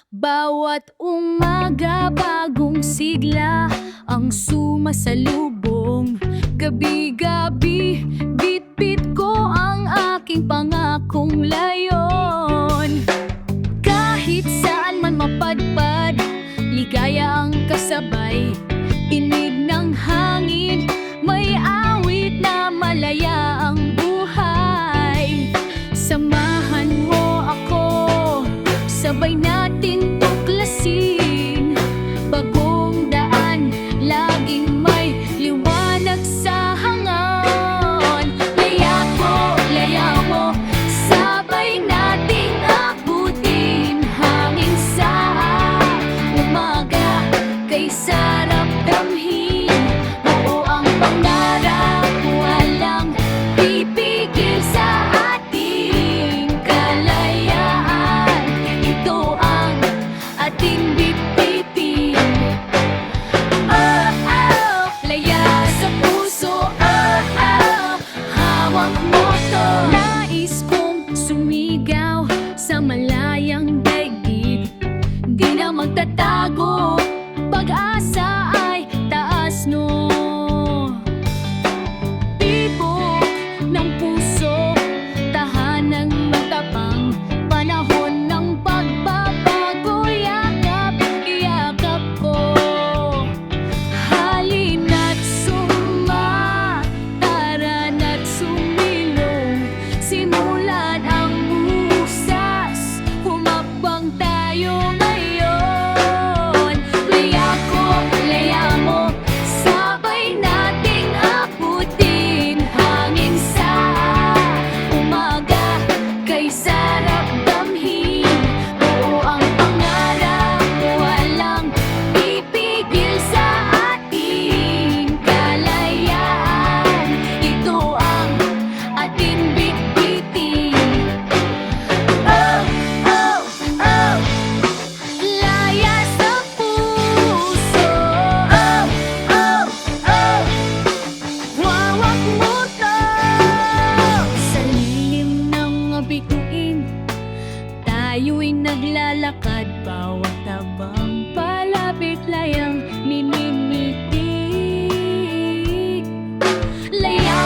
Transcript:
Bawat umaga bagong sigla ang sumasalubong. Gabi-gabi bit-bit ko ang aking pangakong layon. Kahit saan man mapadpad, ligaya ang kasabay. Inig ng hangin, may awit na malaya ang buhay. Samahan mo ako, sabay natin tuklasin. Bagong daan, laging may liwanag sa hangon. Laya mo, sabay nating abutin. Hangin sa umaga, kay sarap damhin. Oo ang pangarap, walang pipigil sa ating kalayaan. Ito ang ating bitbitin. Oh, oh, laya sa puso. Oh, oh, hawak mo to. Nais kong sumigaw sa malayang daigdig. Di na magtatago, pag-asa ay taas no. Tibok ng puso, tahanang matapang. Panahon ng pagbabago, yakap ko. Halina't tara na't sumilong. Simulan ang usas, humakbang tayo ngayon. Laya mo, sabay nating abutin. Hangin sa umaga, kay sarap damhin. Oo ang pangarap, walang pipigil sa ating kalayaan. Ito ang ating bitbitin. Oh, oh, oh, laya sa puso. Oh, oh, oh, hawak mo to. Sa lilim ng bituin, tayo'y naglalakad. Bawat tabang palapit, layang minimitig. Laya